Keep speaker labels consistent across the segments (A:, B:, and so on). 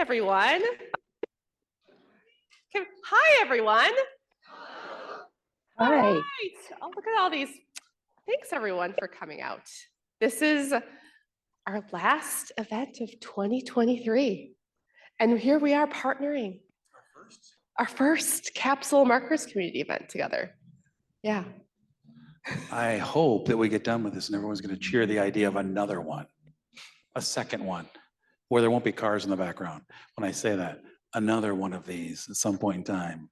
A: everyone. Hi, everyone.
B: Hi.
A: All right. Oh, look at all these. Thanks, everyone, for coming out. This is our last event of 2023. And here we are partnering. Our first Capsule Marketers Community event together. Yeah.
C: I hope that we get done with this and everyone's going to cheer the idea of another one, a second one, where there won't be cars in the background. When I say that, another one of these at some point in time.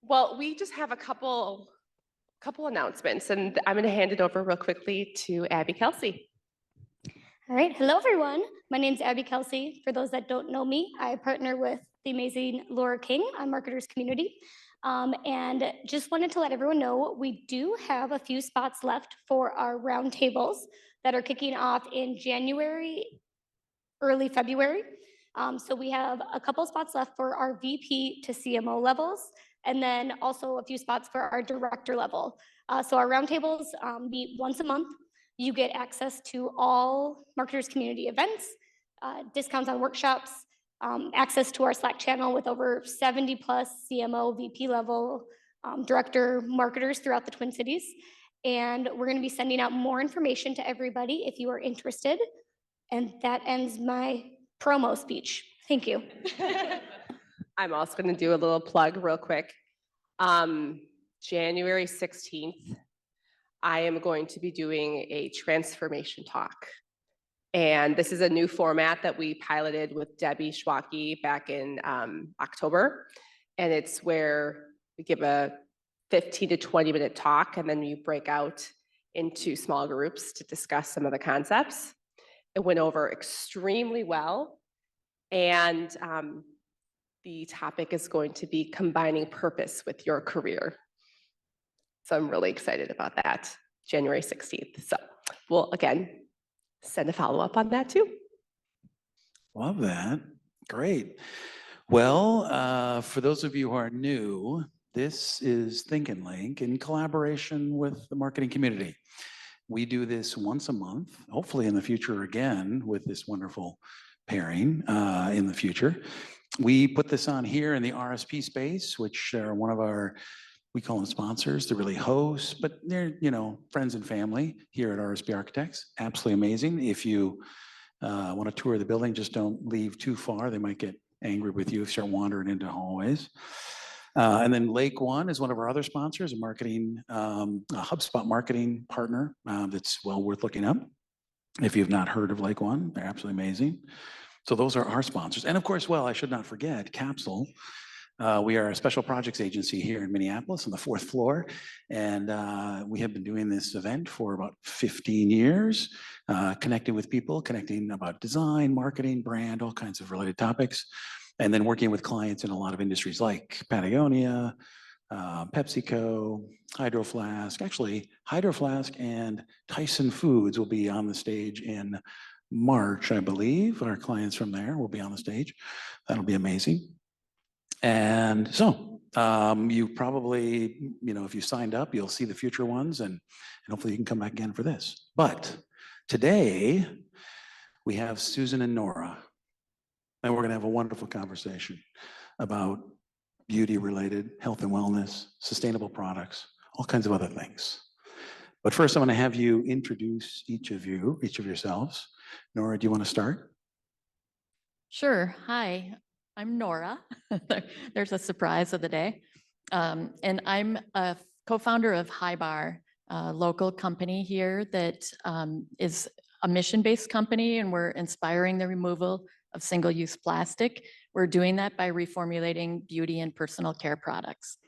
A: Well, we just have a couple announcements, and I'm going to hand it over real quickly to Abby Kelsey.
B: All right. Hello, everyone. My name is Abby Kelsey. For those that don't know me, I partner with the amazing Nora on Marketers Community. And just wanted to let everyone know we do have a few spots left for our roundtables that are kicking off in January, early February. So we have a couple spots left for our VP to CMO levels, and then also a few spots for our director level. So our roundtables meet once a month. You get access to all Marketers Community events, discounts on workshops, access to our Slack channel with over 70 plus CMO, VP level director marketers throughout the Twin Cities. And we're going to be sending out more information to everybody if you are interested. And that ends my promo speech. Thank you.
A: I'm also going to do a little plug real quick. January 16th, I am going to be doing a transformation talk. And this is a new format that we piloted with Debbie Schwacke back in October. And it's where we give a 15 to 20-minute talk, and then you break out into small groups to discuss some of the concepts. It went over extremely well. And the topic is going to be combining purpose with your career. So I'm really excited about that, January 16th. So we'll, again, send a follow-up on that too.
C: Love that. Great. Well, for those of you who are new, this is Think and Link in collaboration with the marketing community. We do this once a month, hopefully in the future again with this wonderful pairing in the future. We put this on here in the RSP space, which are one of our, we call them sponsors. They're really hosts, but they're, friends and family here at RSP Architects. Absolutely amazing. If you want to tour the building, just don't leave too far. They might get angry with you if you start wandering into hallways. And then Lake One is one of our other sponsors, a marketing, a HubSpot marketing partner that's well worth looking up. If you've not heard of Lake One, they're absolutely amazing. So those are our sponsors. And of course, well, I should not forget Capsule. We are a special projects agency here in Minneapolis on the 4th floor. And we have been doing this event for about 15 years, connecting with people, connecting about design, marketing, brand, all kinds of related topics. And then working with clients in a lot of industries like Patagonia, PepsiCo, Hydro Flask. Actually, Hydro Flask and Tyson Foods will be on the stage in March, I believe. Our clients from there will be on the stage. That'll be amazing. And so you probably, if you signed up, you'll see the future ones, and hopefully you can come back again for this. But today we have Susan and Nora, and we're going to have a wonderful conversation about beauty-related health and wellness, sustainable products, all kinds of other things. But first, I'm going to have you introduce each of yourselves. Nora, do you want to start?
D: Sure. Hi, I'm Nora. There's a surprise of the day. And I'm a co-founder of High Bar, a local company here that is a mission-based company, and we're inspiring the removal of single-use plastic. We're doing that by reformulating beauty and personal care products.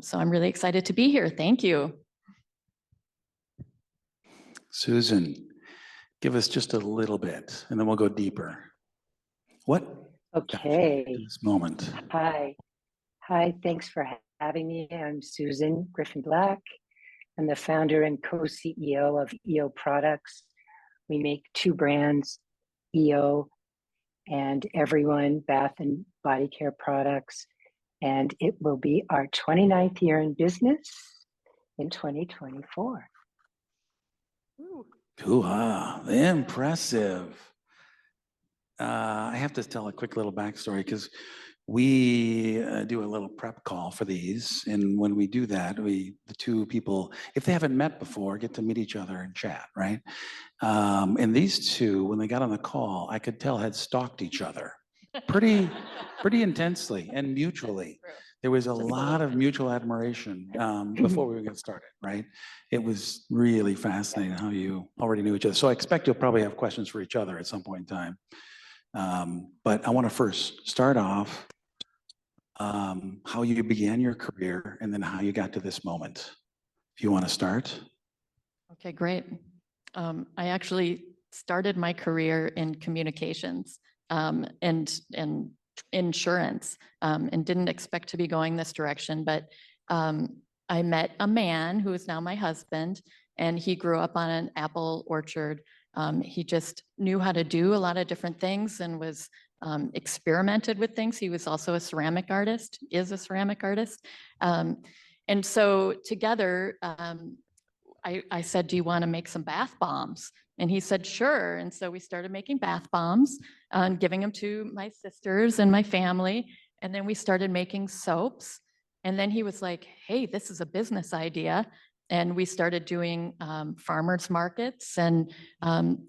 D: So I'm really excited to be here. Thank you.
C: Susan, give us just a little bit, and then we'll go deeper. What?
E: Okay.
C: This moment.
E: Hi. Thanks for having me. I'm Susan Griffin-Black. I'm the founder and co-CEO of EO Products. We make two brands, EO and Everyone Bath and Body Care products. And it will be our 29th year in business in 2024.
C: Hoo-ha, impressive. I have to tell a quick little backstory because we do a little prep call for these. And when we do that, the two people, if they haven't met before, get to meet each other and chat, right? And these two, when they got on the call, I could tell had stalked each other pretty intensely and mutually. There was a lot of mutual admiration before we even got started, right? It was really fascinating how you already knew each other. So I expect you'll probably have questions for each other at some point in time. But I want to first start off how you began your career and then how you got to this moment. If you want to start.
D: Okay, great. I actually started my career in communications and insurance and didn't expect to be going this direction, but I met a man who is now my husband, and he grew up on an apple orchard. He just knew how to do a lot of different things and was experimented with things. He was also a ceramic artist, is a ceramic artist. And so together, I said, do you want to make some bath bombs? And he said, sure. And so we started making bath bombs and giving them to my sisters and my family. And then we started making soaps. And then he was like, hey, this is a business idea. And we started doing farmers markets and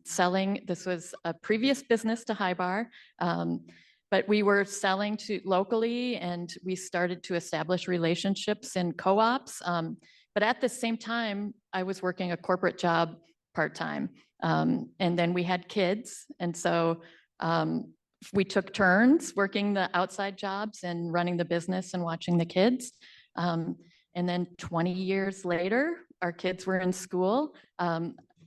D: selling. This was a previous business to High Bar, but we were selling to locally, and we started to establish relationships in co-ops. But at the same time, I was working a corporate job part-time. And then we had kids. And so we took turns working the outside jobs and running the business and watching the kids. And then 20 years later, our kids were in school.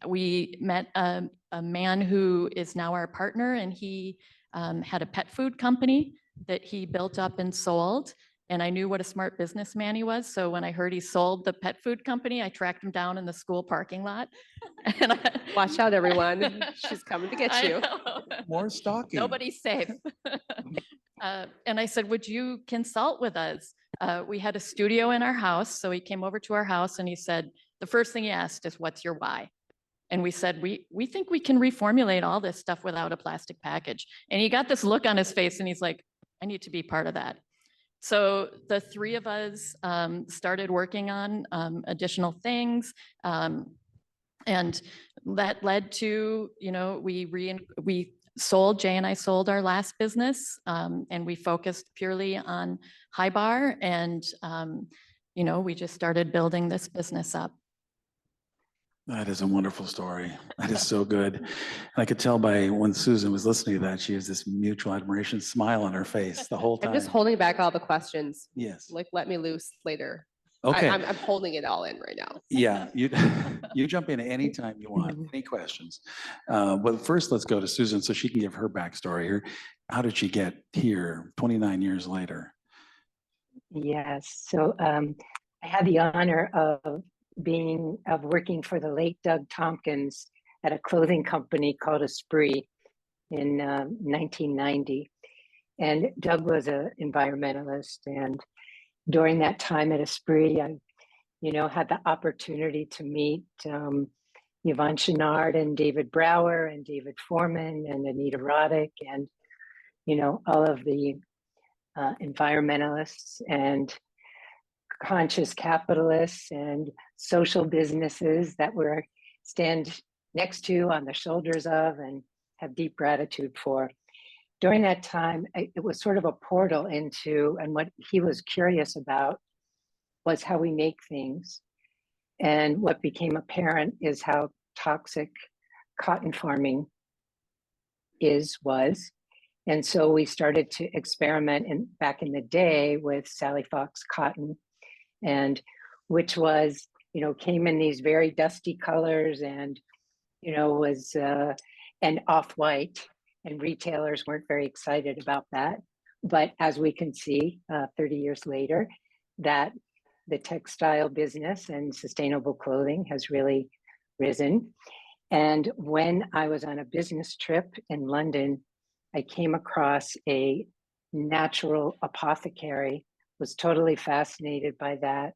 D: We met a man who is now our partner, and he had a pet food company that he built up and sold. And I knew what a smart businessman he was. So when I heard he sold the pet food company, I tracked him down in the school parking lot. And
A: Watch out, everyone. She's coming to get you.
C: More stalking.
D: Nobody's safe. And I said, would you consult with us? We had a studio in our house. So he came over to our house and he said, the first thing he asked is, what's your why? And we said, we think we can reformulate all this stuff without a plastic package. And he got this look on his face and he's like, I need to be part of that. So the three of us started working on additional things. And that led to, we sold, Jay and I sold our last business, and we focused purely on High Bar. And, we just started building this business up.
C: That is a wonderful story. That is so good. And I could tell by when Susan was listening to that, she has this mutual admiration smile on her face the whole time.
A: I'm just holding back all the questions.
C: Yes.
A: Like, let me loose later.
C: Okay.
A: I'm holding it all in right now.
C: Yeah, you jump in anytime you want, any questions. But first, let's go to Susan so she can give her backstory here. How did she get here 29 years later?
E: Yes, so I had the honor of working for the late Doug Tompkins at a clothing company called Esprit in 1990. And Doug was an environmentalist, and during that time at Esprit, I, had the opportunity to meet Yvonne Chenard and David Brower and David Foreman and Anita Roddick and, all of the environmentalists and conscious capitalists and social businesses that we're stand next to, on the shoulders of, and have deep gratitude for. During that time, it was sort of a portal into, and what he was curious about was how we make things. And what became apparent is how toxic cotton farming was. And so we started to experiment back in the day with Sally Fox cotton, and which was, came in these very dusty colors and, was and off-white. And retailers weren't very excited about that. But as we can see 30 years later, that the textile business and sustainable clothing has really risen. And when I was on a business trip in London, I came across a natural apothecary, was totally fascinated by that.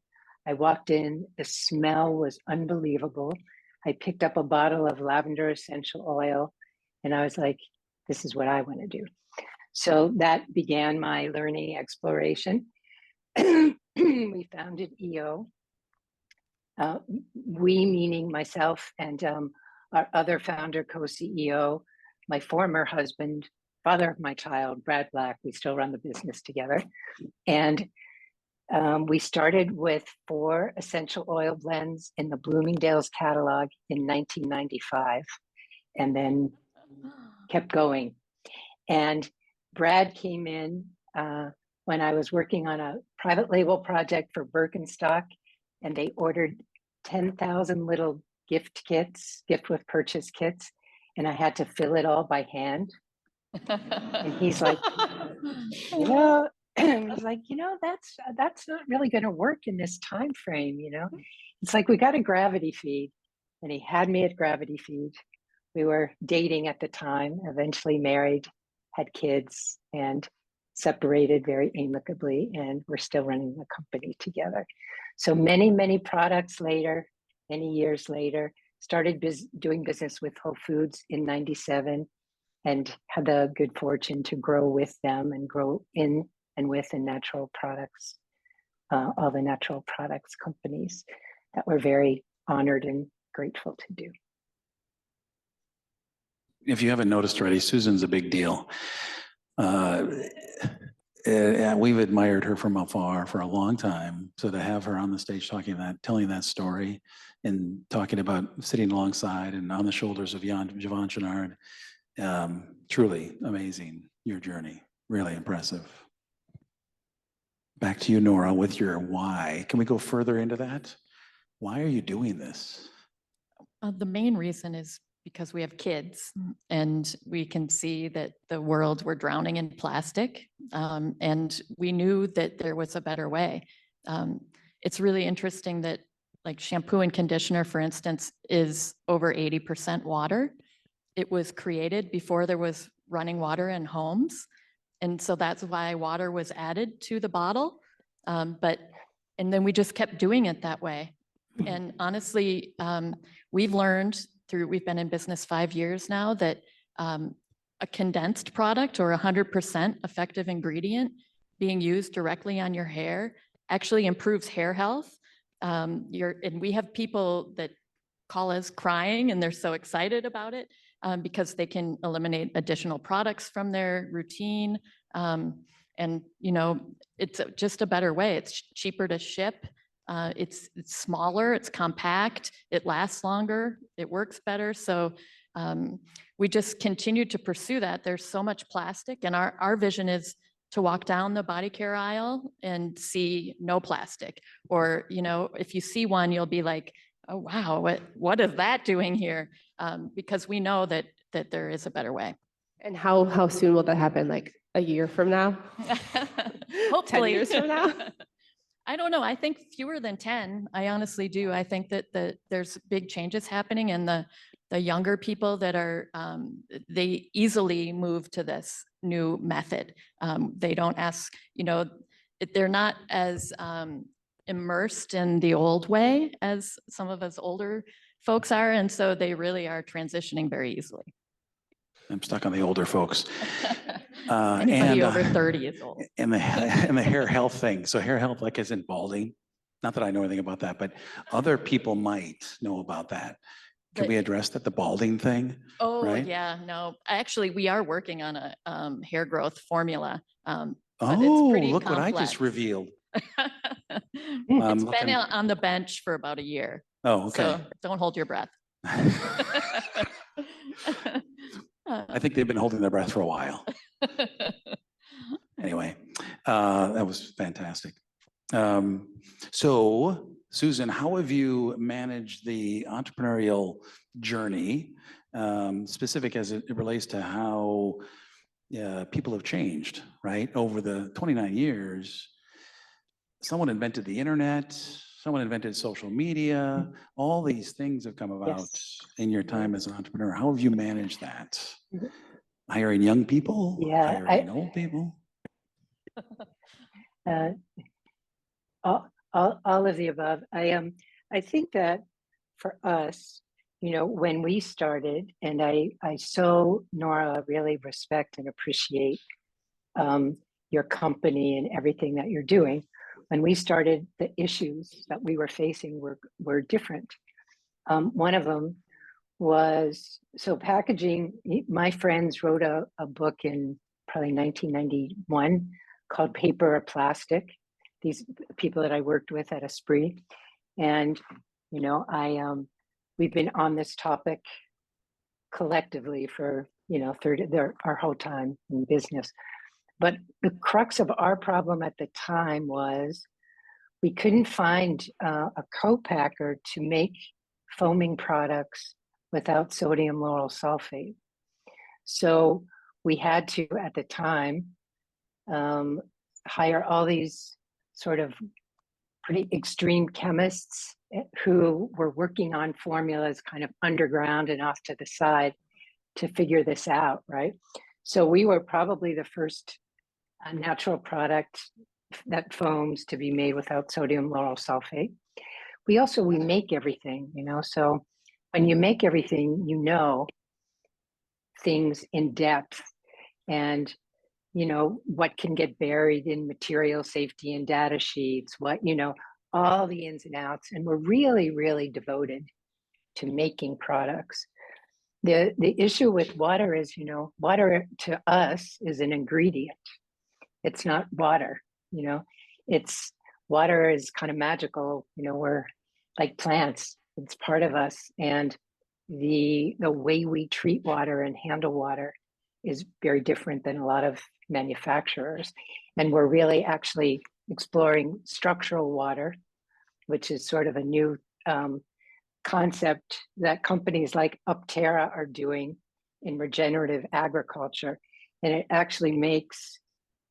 E: I walked in, the smell was unbelievable. I picked up a bottle of lavender essential oil and I was like, this is what I want to do. So that began my learning exploration. We founded EO. We, meaning myself and our other founder, co-CEO, my former husband, father of my child, Brad Black. We still run the business together. And we started with 4 essential oil blends in the Bloomingdale's catalog in 1995, and then kept going. And Brad came in when I was working on a private label project for Birkenstock, and they ordered 10,000 little gift with purchase kits, and I had to fill it all by hand. And he's like, he's like, that's not really going to work in this time frame. It's like, we got a gravity feed, and he had me at gravity feed. We were dating at the time, eventually married, had kids, and separated very amicably, and we're still running the company together. So many products later, many years later, started doing business with Whole Foods in '97, and had the good fortune to grow with them and grow in and with the natural products, all the natural products companies that we're very honored and grateful to do.
C: If you haven't noticed already, Susan's a big deal. We've admired her from afar for a long time. So to have her on the stage telling that story and talking about sitting alongside and on the shoulders of Javon Chenard, truly amazing, your journey, really impressive. Back to you, Nora, with your why. Can we go further into that? Why are you doing this?
D: The main reason is because we have kids and we can see that the world, we're drowning in plastic, and we knew that there was a better way. It's really interesting that like shampoo and conditioner, for instance, is over 80% water. It was created before there was running water in homes. And so that's why water was added to the bottle. And then we just kept doing it that way. And honestly, we've learned we've been in business 5 years now, that a condensed product or 100% effective ingredient being used directly on your hair actually improves hair health. And we have people that call us crying and they're so excited about it because they can eliminate additional products from their routine. And it's just a better way. It's cheaper to ship. It's smaller, it's compact, it lasts longer, it works better. So we just continue to pursue that. There's so much plastic, and our vision is to walk down the body care aisle and see no plastic. Or, if you see one, you'll be like, oh, wow, what is that doing here? Because we know that there is a better way.
A: And how soon will that happen? Like a year from now?
D: Hopefully.
A: 10 years from now?
D: I don't know. I think fewer than 10. I honestly do. I think that there's big changes happening, and the younger people that are, they easily move to this new method. They don't ask, they're not as immersed in the old way as some of us older folks are. And so they really are transitioning very easily.
C: I'm stuck on the older folks.
D: Anybody over 30 is old.
C: And the hair health thing. So hair health, like as in balding. Not that I know anything about that, but other people might know about that. Can we address that, the balding thing?
D: Oh,
C: right?
D: Yeah, no. Actually, we are working on a hair growth formula.
C: Oh,
D: complex.
C: look what I just revealed.
D: It's been on the bench for about a year.
C: Oh, okay.
D: So don't hold your breath.
C: I think they've been holding their breath for a while. Anyway, that was fantastic. So, Susan, how have you managed the entrepreneurial journey, specific as it relates to how people have changed, right? Over the 29 years, someone invented the internet, someone invented social media, all these things have come about in your time as an entrepreneur. How have you managed that? Hiring young people?
E: Yeah,
C: hiring old people?
E: All of the above. I think that for us, when we started, and I so, Nora, really respect and appreciate your company and everything that you're doing. When we started, the issues that we were facing were different. One of them was, so packaging, my friends wrote a book in probably 1991 called Paper or Plastic. These people that I worked with at Esprit. And, we've been on this topic collectively for, 30, our whole time in business. But the crux of our problem at the time was we couldn't find a co-packer to make foaming products without sodium lauryl sulfate. So we had to, at the time, hire all these sort of pretty extreme chemists who were working on formulas kind of underground and off to the side to figure this out, right? So we were probably the first natural product that foams to be made without sodium lauryl sulfate. We make everything, so when you make everything, things in depth and what can get buried in material safety and data sheets, all the ins and outs. And we're really, really devoted to making products. The issue with water is, water to us is an ingredient. It's not water, it's water is kind of magical, we're like plants, it's part of us. And the way we treat water and handle water is very different than a lot of manufacturers. And we're really actually exploring structural water, which is sort of a new concept that companies like Upterra are doing in regenerative agriculture. And it actually makes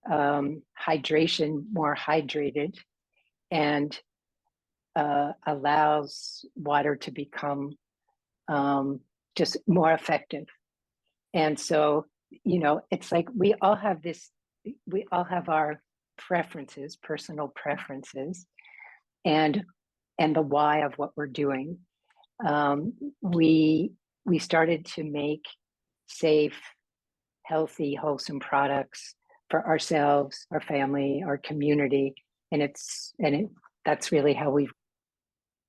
E: hydration more hydrated and allows water to become just more effective. And so, it's like we all have our preferences, personal preferences, and the why of what we're doing. We started to make safe, healthy, wholesome products for ourselves, our family, our community, and that's really how we've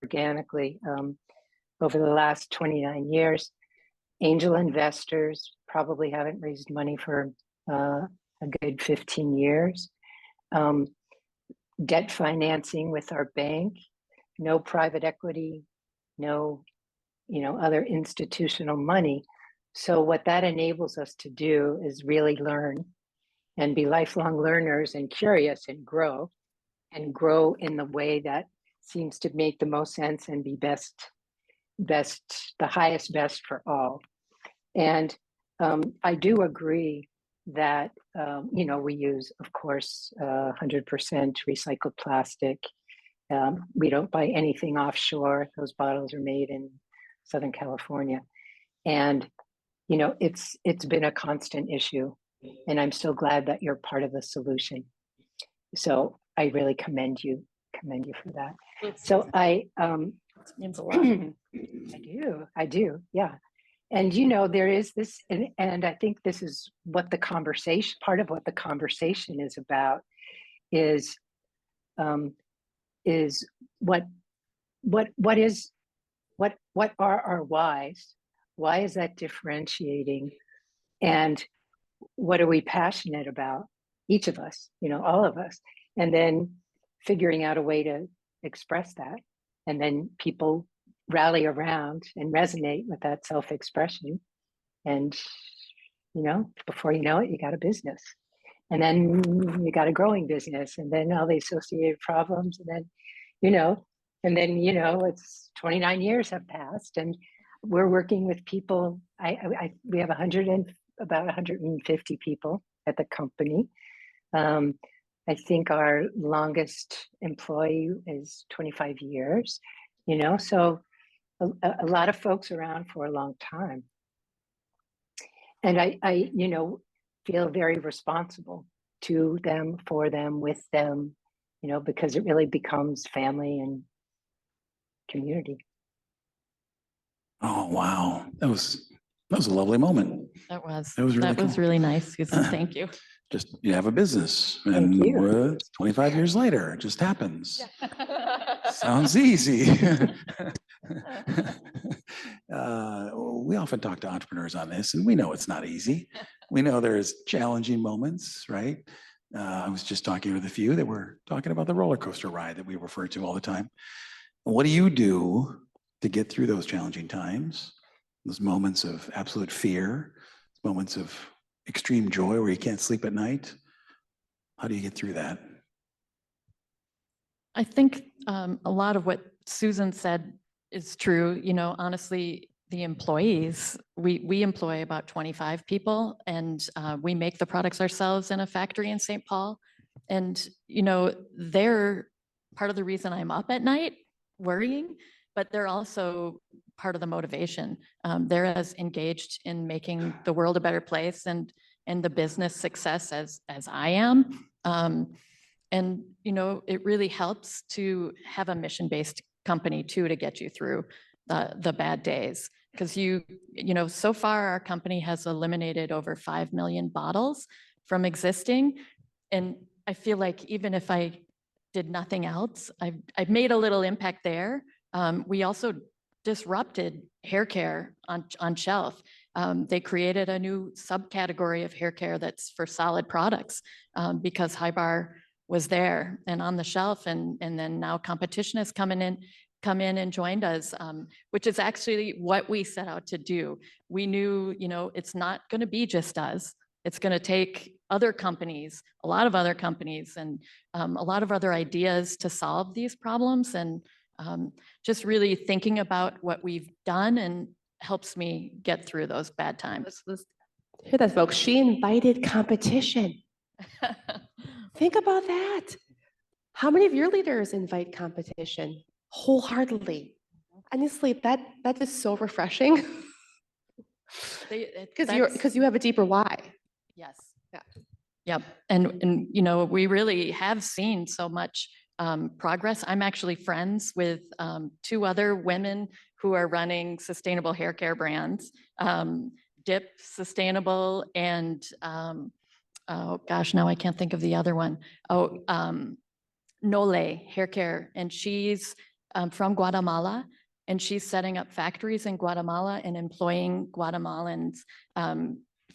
E: organically over the last 29 years. Angel investors probably haven't raised money for a good 15 years. Debt financing with our bank, no private equity, no other institutional money. So what that enables us to do is really learn and be lifelong learners and curious and grow in the way that seems to make the most sense and be best, the highest best for all. And I do agree that, we use, of course, 100% recycled plastic. We don't buy anything offshore. Those bottles are made in Southern California. And, it's been a constant issue. And I'm so glad that you're part of the solution. So I really commend you for that. So
D: Means a lot.
E: I do, yeah. And there is this, and I think this is what part of what the conversation is about, is what are our whys? Why is that differentiating? And what are we passionate about? Each of us, all of us, and then figuring out a way to express that, and then people rally around and resonate with that self-expression, and before you know it, you got a business, and then you got a growing business, and then all the associated problems, and then it's 29 years have passed, and we're working with people. We have about 150 people at the company. I think our longest employee is 25 years, so a lot of folks around for a long time. And I feel very responsible to them, for them, with them, because it really becomes family and community.
C: Oh, wow. That was a lovely moment.
D: That was,
C: That was really
D: that was
C: cool.
D: really nice, Susan. Thank you.
C: Just, you have a business
E: Thank
C: and
E: you.
C: we're 25 years later, it just happens. Sounds easy. We often talk to entrepreneurs on this, and we know it's not easy. We know there's challenging moments, right? I was just talking with a few that were talking about the roller coaster ride that we refer to all the time. What do you do to get through those challenging times, those moments of absolute fear, moments of extreme joy where you can't sleep at night? How do you get through that?
D: I think a lot of what Susan said is true. You know, honestly, the employees, we employ about 25 people, and we make the products ourselves in a factory in St. Paul. And, you know, they're part of the reason I'm up at night worrying, but they're also part of the motivation. They're as engaged in making the world a better place and the business success as I am. And, you know, it really helps to have a mission-based company too, to get you through the bad days. Because you know, so far our company has eliminated over 5 million bottles from existing. And I feel like even if I did nothing else, I've made a little impact there. We also disrupted hair care on shelf. They created a new subcategory of hair care that's for solid products because Hybar was there and on the shelf, and then now competition has come in and joined us, which is actually what we set out to do. We knew, you know, it's not going to be just us. It's going to take other companies, a lot of other companies, and a lot of other ideas to solve these problems. And just really thinking about what we've done and helps me get through those bad times.
A: Hear that, folks? She invited competition. Think about that. How many of your leaders invite competition wholeheartedly? Honestly, that is so refreshing because you have a deeper why.
D: Yes.
A: Yeah.
D: Yep. And you know, we really have seen so much progress. I'm actually friends with 2 other women who are running sustainable hair care brands, Dip Sustainable and oh gosh, now I can't think of the other one. Oh, Nole Hair Care, and she's from Guatemala, and she's setting up factories in Guatemala and employing Guatemalans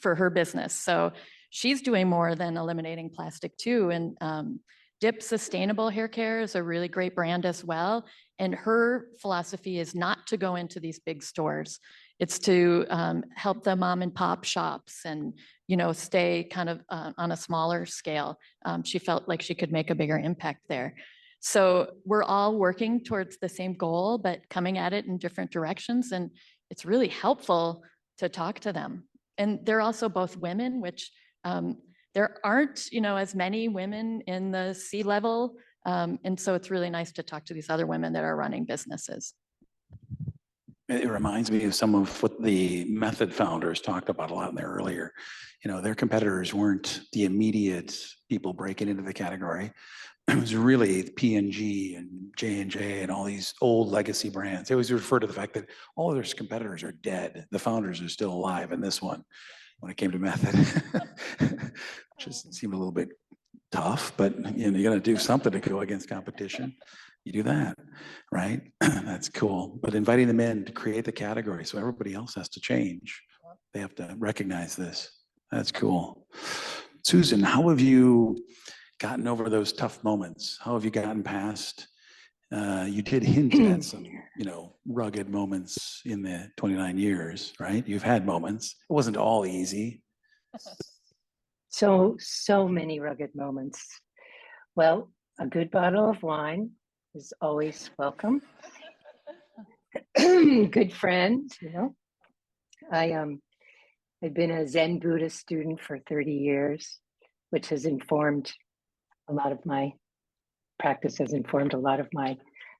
D: for her business. So she's doing more than eliminating plastic too. And Dip Sustainable Hair Care is a really great brand as well. And her philosophy is not to go into these big stores. It's to help the mom and pop shops and, you know, stay kind of on a smaller scale. She felt like she could make a bigger impact there. So we're all working towards the same goal, but coming at it in different directions. And it's really helpful to talk to them. And they're also both women, which there aren't, you know, as many women in the C-level. And so it's really nice to talk to these other women that are running businesses.
C: It reminds me of some of what the Method founders talked about a lot in there earlier. You know, their competitors weren't the immediate people breaking into the category. It was really P&G and J&J and all these old legacy brands. They always refer to the fact that all of their competitors are dead. The founders are still alive in this one when it came to Method. Just seemed a little bit tough, but you know, you got to do something to go against competition. You do that, right? That's cool. But inviting them in to create the category so everybody else has to change. They have to recognize this. That's cool. Susan, how have you gotten over those tough moments? How have you gotten past? You did hint at some, you know, rugged moments in the 29 years, right? You've had moments. It wasn't all easy.
E: So many rugged moments. Well, a good bottle of wine is always welcome. Good friends, you know. I've been a Zen Buddhist student for 30 years, which has informed a lot of my practice, has informed a lot of my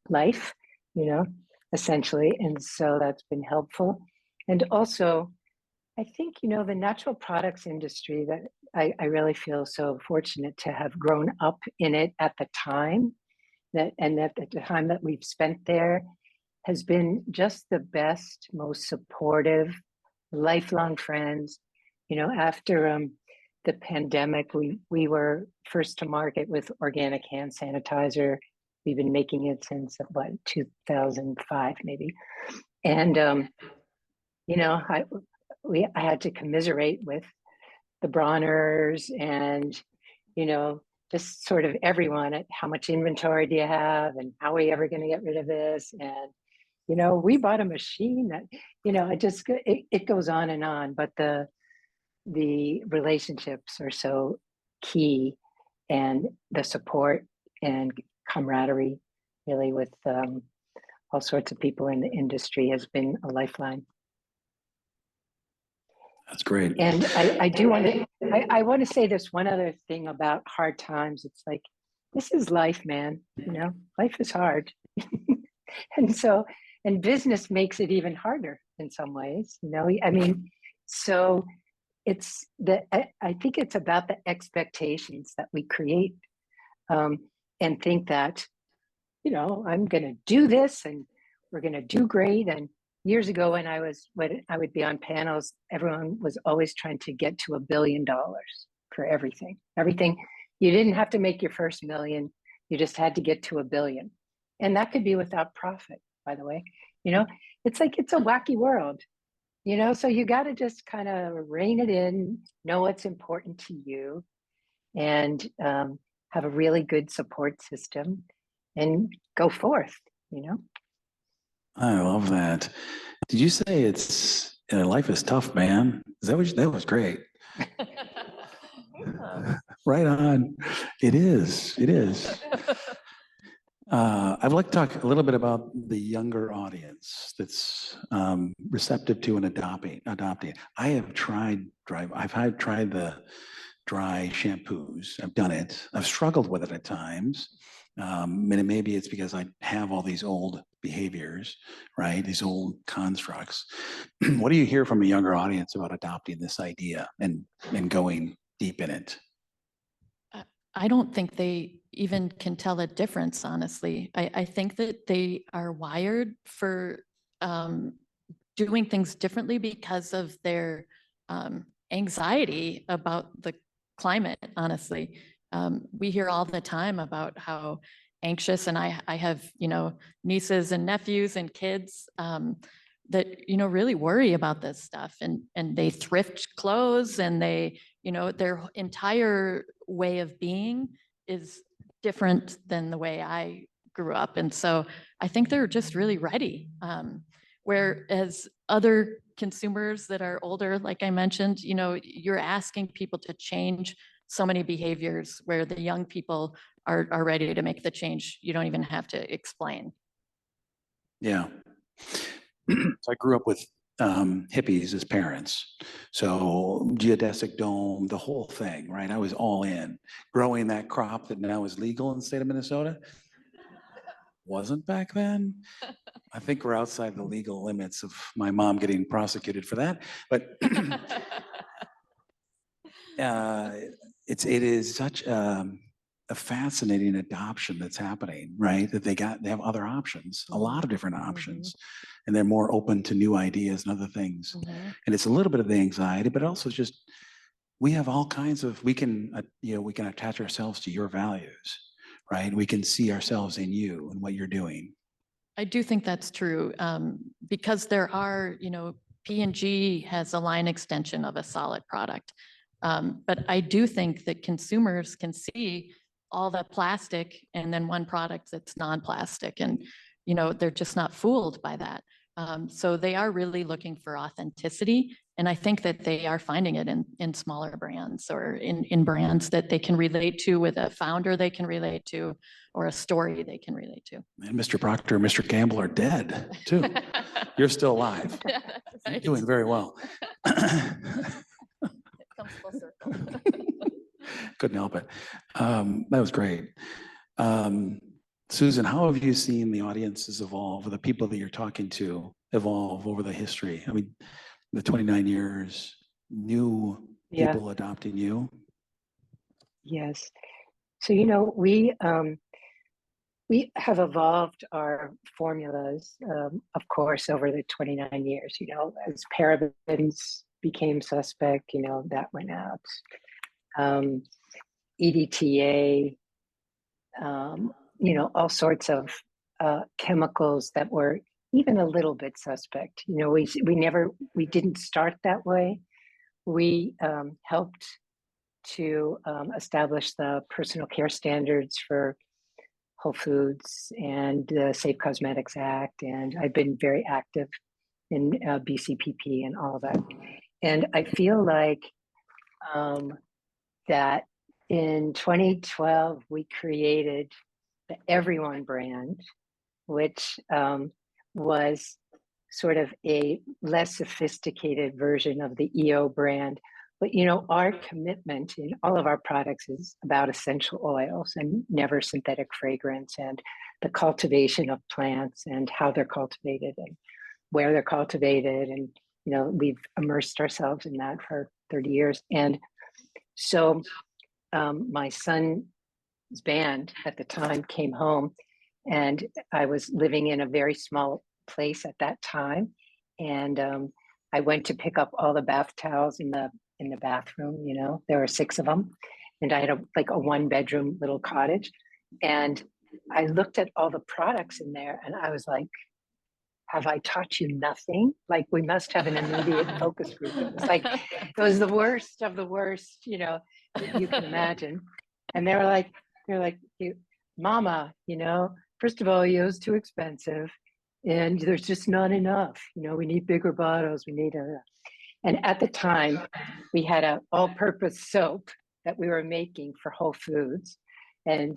E: life, you know, essentially. And so that's been helpful. And also, I think, you know, the natural products industry, that I really feel so fortunate to have grown up in it at the time, that at the time that we've spent there, has been just the best, most supportive, lifelong friends. You know, after the pandemic, we were first to market with organic hand sanitizer. We've been making it since what, 2005 maybe. And you know, I had to commiserate with the Bronners and, you know, just sort of everyone at how much inventory do you have and how are you ever going to get rid of this? And, you know, we bought a machine that, you know, it goes on, but the relationships are so key, and the support and camaraderie really with all sorts of people in the industry has been a lifeline.
C: That's great.
E: And I do want to, I want to say this one other thing about hard times. It's like, this is life, man. You know, life is hard. And so, and business makes it even harder in some ways, you know, I mean, so it's I think it's about the expectations that we create, and think that, you know, I'm going to do this and we're going to do great. And years ago when I would be on panels, everyone was always trying to get to $1 billion for everything. You didn't have to make your first million. You just had to get to $1 billion. And that could be without profit, by the way. You know, it's like, it's a wacky world, you know, so you got to just kind of rein it in, know what's important to you, and have a really good support system and go forth, you know.
C: I love that. Did you say it's life is tough, man? Is that what that was great? Right on. It is. It is. I'd like to talk a little bit about the younger audience that's receptive to an adopting. I've tried the dry shampoos. I've done it. I've struggled with it at times. And maybe it's because I have all these old behaviors, right? These old constructs. What do you hear from a younger audience about adopting this idea and going deep in it?
D: I don't think they even can tell a difference, honestly. I think that they are wired for doing things differently because of their anxiety about the climate, honestly. We hear all the time about how anxious, and I have, you know, nieces and nephews and kids that, you know, really worry about this stuff, and they thrift clothes, and they, you know, their entire way of being is different than the way I grew up. And so I think they're just really ready. Whereas other consumers that are older, like I mentioned, you know, you're asking people to change so many behaviors where the young people are ready to make the change. You don't even have to explain.
C: Yeah. So I grew up with hippies as parents. So geodesic dome, the whole thing, right? I was all in. Growing that crop that now is legal in the state of Minnesota. Wasn't back then. I think we're outside the legal limits of my mom getting prosecuted for that. But it is such a fascinating adoption that's happening, right? That they have other options, a lot of different options, and they're more open to new ideas and other things. And it's a little bit of the anxiety, but also just we have all kinds of we can attach ourselves to your values, right? We can see ourselves in you and what you're doing.
D: I do think that's true, because there are, you know, P&G has a line extension of a solid product. But I do think that consumers can see all the plastic and then one product that's non-plastic, and, you know, they're just not fooled by that. So they are really looking for authenticity. And I think that they are finding it in smaller brands, or in brands that they can relate to, with a founder they can relate to, or a story they can relate to.
C: And Mr. Proctor and Mr. Campbell are dead too. You're still alive. You're doing very well.
D: Comes full circle.
C: Couldn't help it. That was great. Susan, how have you seen the audiences evolve, or the people that you're talking to evolve over the history? I mean, the 29 years, new people adopting you?
E: Yes. So, you know, we we have evolved our formulas, of course, over the 29 years, as parabens became suspect, that went out. EDTA, all sorts of chemicals that were even a little bit suspect. We didn't start that way. We helped to establish the personal care standards for Whole Foods and the Safe Cosmetics Act, and I've been very active in BCPP and all of that. And I feel like that in 2012, we created the Everyone brand, which was sort of a less sophisticated version of the EO brand. But our commitment in all of our products is about essential oils and never synthetic fragrance, and the cultivation of plants and how they're cultivated and where they're cultivated. And we've immersed ourselves in that for 30 years. And so my son's band at the time came home, and I was living in a very small place at that time. And I went to pick up all the bath towels in the bathroom. There were 6 of them, and I had a 1-bedroom little cottage. And I looked at all the products in there, and I was like, have I taught you nothing? Like, we must have an immediate focus group. It was the worst of the worst, that you can imagine. And they're like, Mama, first of all, EO's too expensive, and there's just not enough. We need bigger bottles. We need a. And at the time, we had an all-purpose soap that we were making for Whole Foods, and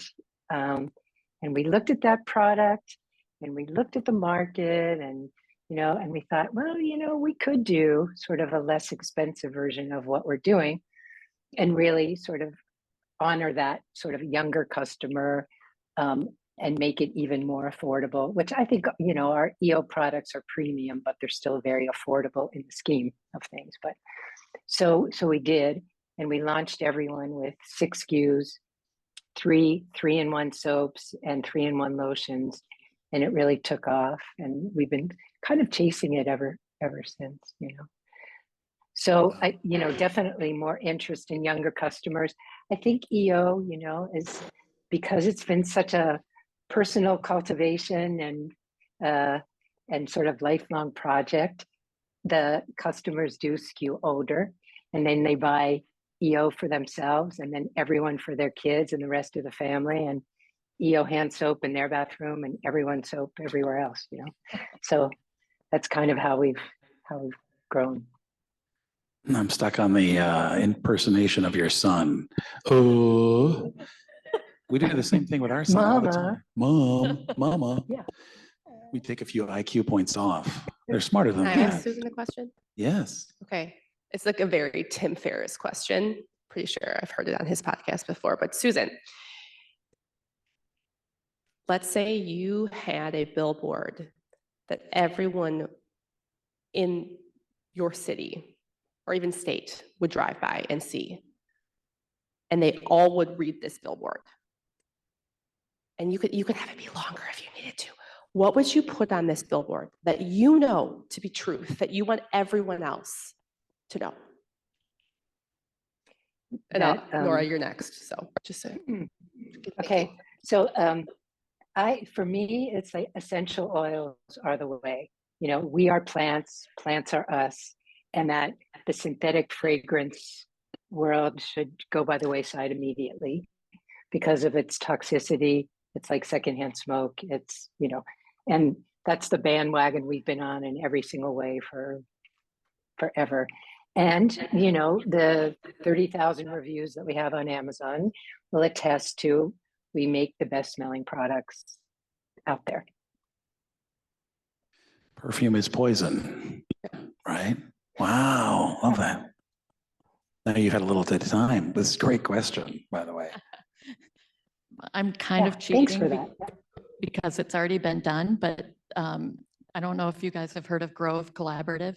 E: we looked at that product, and we looked at the market, and and we thought, well, we could do sort of a less expensive version of what we're doing, and really sort of honor that sort of younger customer, and make it even more affordable, which I think, our EO products are premium, but they're still very affordable in the scheme of things. But so we did, and we launched Everyone with 6 SKUs, 3 3-in-1 soaps and 3-in-1 lotions, and it really took off. And we've been kind of chasing it ever since, So I, definitely more interest in younger customers. I think EO, is because it's been such a personal cultivation and sort of lifelong project. The customers do skew older, and then they buy EO for themselves, and then Everyone for their kids and the rest of the family, and EO hand soap in their bathroom, and Everyone soap everywhere else. So that's kind of how we've grown.
C: I'm stuck on the impersonation of your son. Oh, we do the same thing with our son all the time. Mom, Mama.
E: Yeah.
C: We take a few IQ points off. They're smarter than
A: Can I ask
C: that.
A: Susan a question?
C: Yes.
A: Okay. It's like a very Tim Ferriss question. Pretty sure I've heard it on his podcast before. But Susan, let's say you had a billboard that everyone in your city or even state would drive by and see, and they all would read this billboard. And you could have it be longer if you needed to. What would you put on this billboard that you know to be truth, that you want everyone else to know? And Nora, you're next. So just say.
E: Okay. So for me, it's like essential oils are the way. We are plants, plants are us, and that the synthetic fragrance world should go by the wayside immediately because of its toxicity. It's like secondhand smoke. It's, and that's the bandwagon we've been on in every single way for forever. And, the 30,000 reviews that we have on Amazon will attest to we make the best smelling products out there.
C: Perfume is poison, right? Wow, love that. Now you've had a little bit of time. This is a great question, by the way.
D: I'm kind of
E: Thanks
D: cheating
E: for that.
D: because it's already been done, but I don't know if you guys have heard of Grove Collaborative,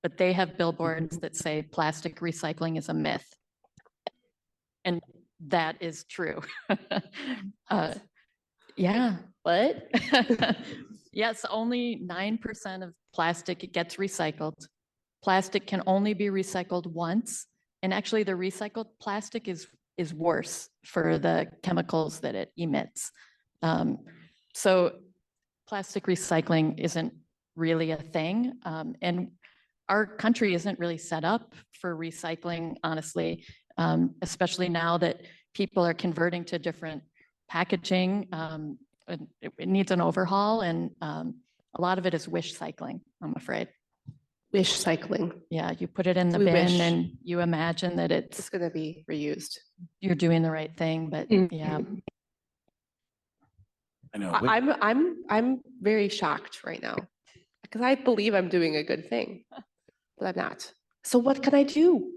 D: but they have billboards that say plastic recycling is a myth. And that is true. Yeah, what? Yes, only 9% of plastic gets recycled. Plastic can only be recycled once. And actually the recycled plastic is worse for the chemicals that it emits. So plastic recycling isn't really a thing. And our country isn't really set up for recycling, honestly, especially now that people are converting to different packaging. It needs an overhaul, and a lot of it is wish cycling, I'm afraid.
A: Wish cycling.
D: Yeah, you put it in the
A: We
D: bin
A: wish.
D: and you imagine that
A: It's going to be reused.
D: you're doing the right thing, but yeah.
C: I know.
A: I'm very shocked right now because I believe I'm doing a good thing, but I'm not. So what can I do?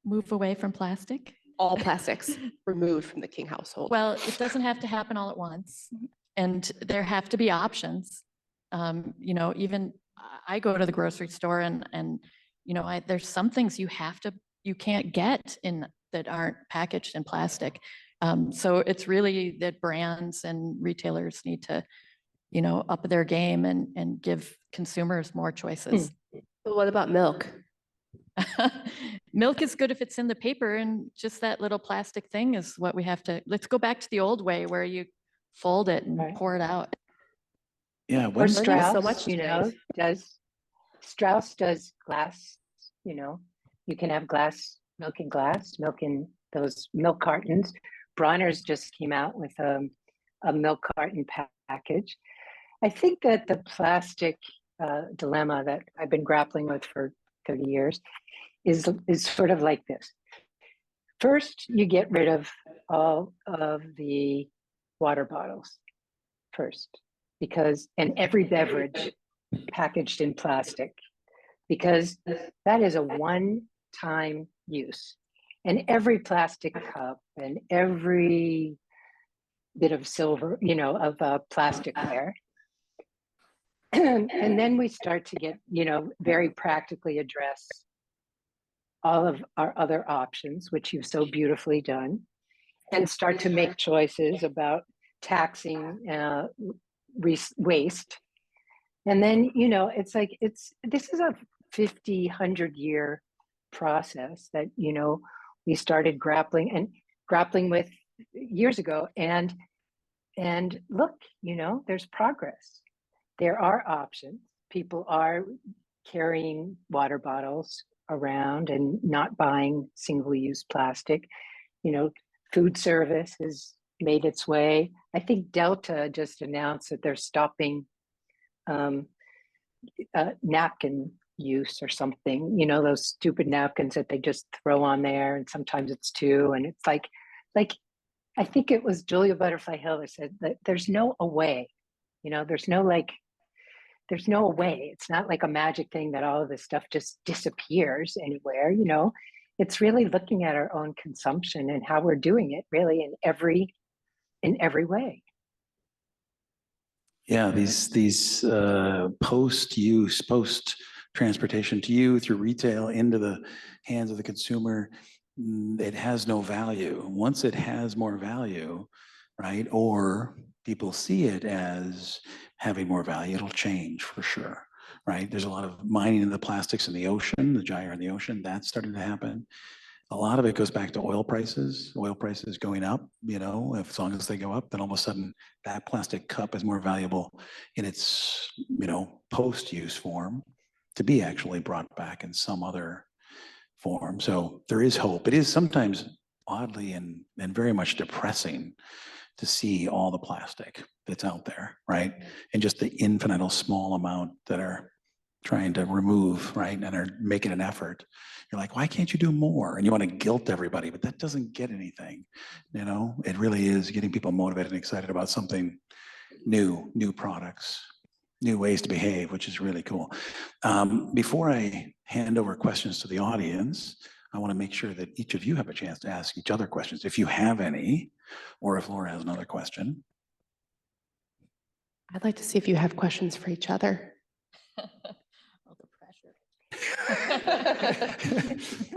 D: Move away from plastic?
A: All plastics removed from the King household.
D: Well, it doesn't have to happen all at once, and there have to be options. You know, even I go to the grocery store and you know, there's some things you can't get in that aren't packaged in plastic. So it's really that brands and retailers need to, you know, up their game and give consumers more choices.
A: But what about milk?
D: Milk is good if it's in the paper, and just that little plastic thing is what we have to, let's go back to the old way where you fold it and
E: Right.
D: pour it out.
C: Yeah.
E: Or
C: When,
E: Strauss,
A: so much
E: you know, Strauss does glass, you know, you can have milk in those milk cartons. Bronner's just came out with a milk carton package. I think that the plastic dilemma that I've been grappling with for 30 years is sort of like this. First, you get rid of all of the water bottles first, and every beverage packaged in plastic, because that is a one-time use. And every plastic cup and every bit of silver, you know, of plasticware. And then we start to get, you know, very practically address all of our other options, which you've so beautifully done, and start to make choices about taxing waste. And then, you know, it's like, this is a 50, 100-year process that, you know, we started grappling with years ago. And look, you know, there's progress. There are options. People are carrying water bottles around and not buying single-use plastic. You know, food service has made its way. I think Delta just announced that they're stopping napkin use or something, you know, those stupid napkins that they just throw on there, and sometimes it's two, and it's like I think it was Julia Butterfly Hill that said that there's no way, you know, there's no way. It's not like a magic thing that all of this stuff just disappears anywhere, you know. It's really looking at our own consumption and how we're doing it really in every way.
C: yeah, these post-use, post-transportation to you through retail into the hands of the consumer, it has no value. Once it has more value, right, or people see it as having more value, it'll change for sure, right? There's a lot of mining of the plastics in the ocean, the gyre in the ocean, that's starting to happen. A lot of it goes back to oil prices going up, you know, as long as they go up, then all of a sudden that plastic cup is more valuable in its, you know, post-use form to be actually brought back in some other form. So there is hope. It is sometimes oddly and very much depressing to see all the plastic that's out there, right? And just the infinite small amount that are trying to remove, right? And are making an effort. You're like, why can't you do more? And you want to guilt everybody, but that doesn't get anything. You know, it really is getting people motivated and excited about something new products, new ways to behave, which is really cool. Before I hand over questions to the audience, I want to make sure that each of you have a chance to ask each other questions, if you have any, or if Laura has another question.
A: I'd like to see if you have questions for each other.
D: All the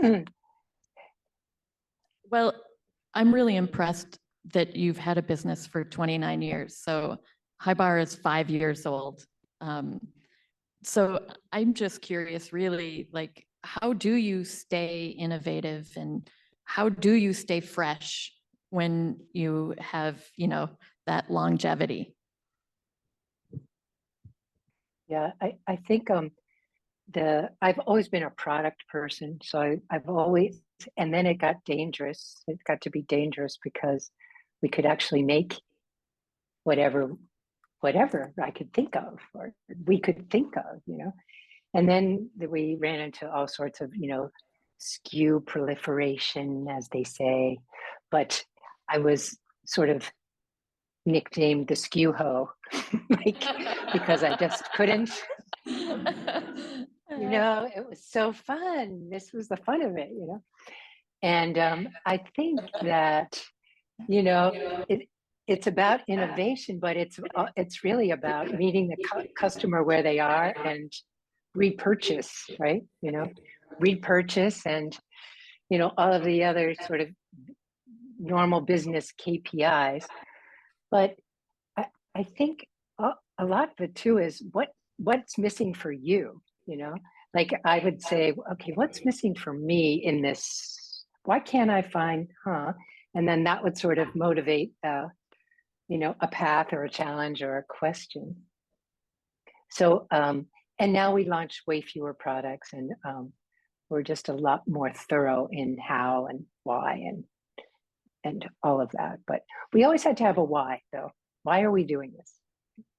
D: pressure. Well, I'm really impressed that you've had a business for 29 years. So High Bar is 5 years old. So I'm just curious, really, like, how do you stay innovative and how do you stay fresh when you have, that longevity?
E: Yeah, I think I've always been a product person, so I've always, and then it got dangerous. It got to be dangerous because we could actually make whatever I could think of, or we could think of, And then we ran into all sorts of, SKU proliferation, as they say. But I was sort of nicknamed the SKU hoe, like, because I just couldn't. It was so fun. This was the fun of it, And I think that, it's about innovation, but it's really about meeting the customer where they are and repurchase, right? Repurchase and, all of the other sort of normal business KPIs. But I think a lot of it too is what's missing for you, Like I would say, okay, what's missing for me in this? Why can't I find, And then that would sort of motivate, a path or a challenge or a question. So, and now we launch way fewer products, and we're just a lot more thorough in how and why and all of that. But we always had to have a why, though. Why are we doing this?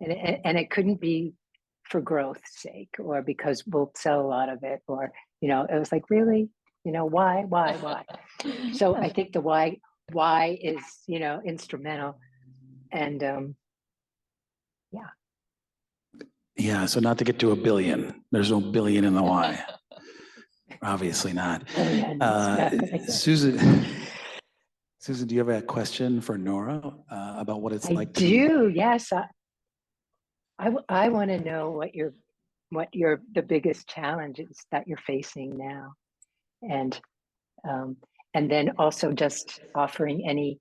E: And it couldn't be for growth's sake or because we'll sell a lot of it, or it was like, really, why? So I think the why is instrumental. And
C: Yeah, so not to get to a billion. There's no billion in the why. Obviously not. Susan, do you have a question for Nora about what it's like to be?
E: I do, yes. I want to know what the biggest challenges that you're facing now, and then also just offering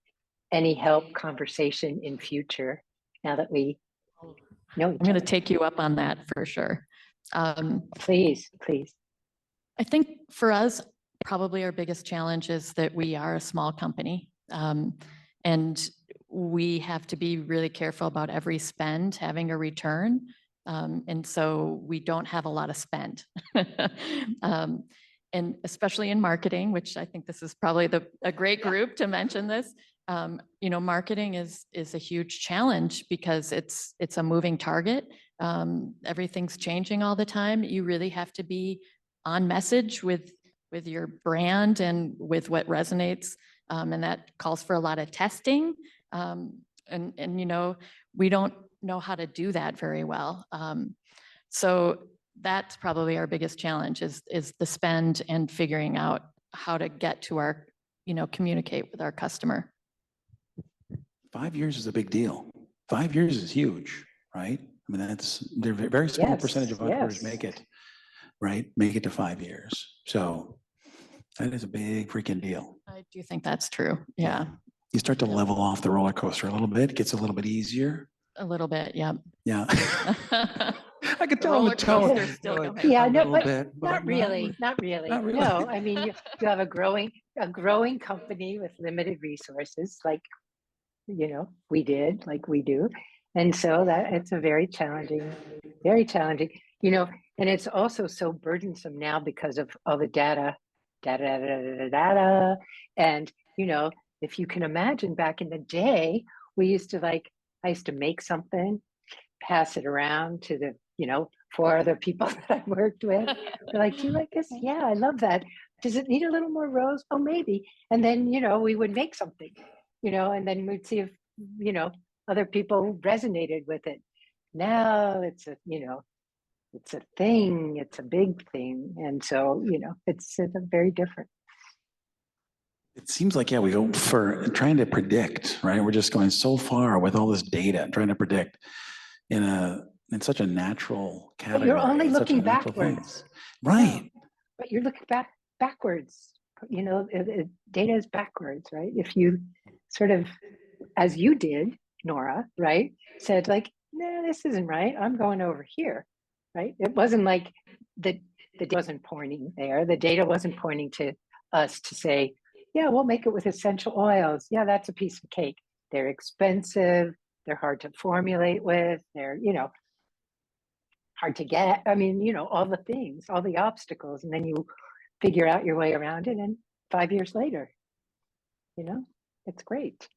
E: any help, conversation in future now that we know each
D: I'm going to
E: other.
D: take you up on that for sure.
E: Please.
D: I think for us, probably our biggest challenge is that we are a small company, and we have to be really careful about every spend having a return. And so we don't have a lot of spend. And especially in marketing, which I think this is probably a great group to mention this. Marketing is a huge challenge because it's a moving target. Everything's changing all the time. You really have to be on message with your brand and with what resonates. And that calls for a lot of testing. And we don't know how to do that very well. So that's probably our biggest challenge is the spend and figuring out how to get to our, communicate with our customer.
C: 5 years is a big deal. 5 years is huge, right? I mean, they're a very small percentage of entrepreneurs make it, right? Make it to 5 years. So that is a big freaking deal.
D: I do think that's true. Yeah.
C: You start to level off the roller coaster a little bit. It gets a little bit easier.
D: A little bit. Yeah.
C: Yeah. I could tell
D: roller
C: the tone.
D: coaster's still going.
E: Yeah, no, but
C: bit,
E: not really.
C: Not really.
E: No, I mean, you have a growing company with limited resources, like we do, and so that it's a very challenging, and it's also so burdensome now because of all the data, and if you can imagine back in the day, I used to make something, pass it around to the 4 other people that I worked with. They're like, do you like this? Yeah, I love that. Does it need a little more rows? Oh, maybe. And then, we would make something, and then we'd see if, other people resonated with it. Now it's a thing, it's a big thing. And so, it's very different.
C: It seems like, we go for trying to predict, right? We're just going so far with all this data, trying to predict in such a natural category.
E: But you're only looking backwards.
C: Right.
E: But you're looking backwards. Data is backwards, right? If you sort of as you did, Nora, right? Said like, nah, this isn't right. I'm going over here, right? It wasn't like the data wasn't pointing there. The data wasn't pointing to us to say, yeah, we'll make it with essential oils. Yeah, that's a piece of cake. They're expensive. They're hard to formulate with. They're, hard to get. I mean, all the things, all the obstacles, and then you figure out your way around it. And 5 years later, it's great.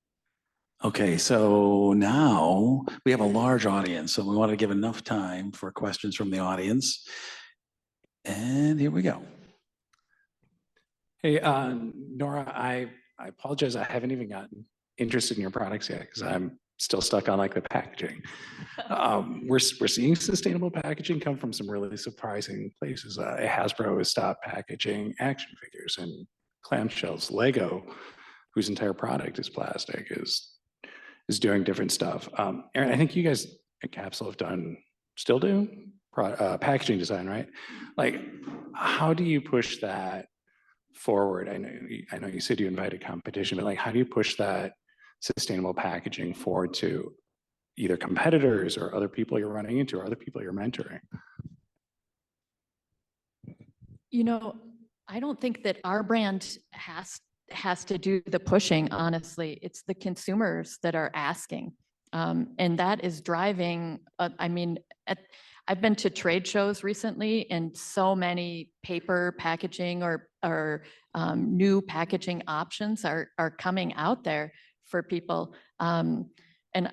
C: Okay, so now we have a large audience, so we want to give enough time for questions from the audience. And here we go.
F: Hey, Nora, I apologize. I haven't even gotten interested in your products yet because I'm still stuck on like the packaging. We're seeing sustainable packaging come from some really surprising places. Hasbro has stopped packaging action figures and clamshells. Lego, whose entire product is plastic, is doing different stuff. Aaron, I think you guys at Capsule still do packaging design, right? Like, how do you push that forward? I know you said you invited competition, but like, how do you push that sustainable packaging forward to either competitors or other people you're running into or other people you're mentoring?
D: I don't think that our brand has to do the pushing, honestly. It's the consumers that are asking. And that is driving, I've been to trade shows recently and so many paper packaging or new packaging options are coming out there for people. And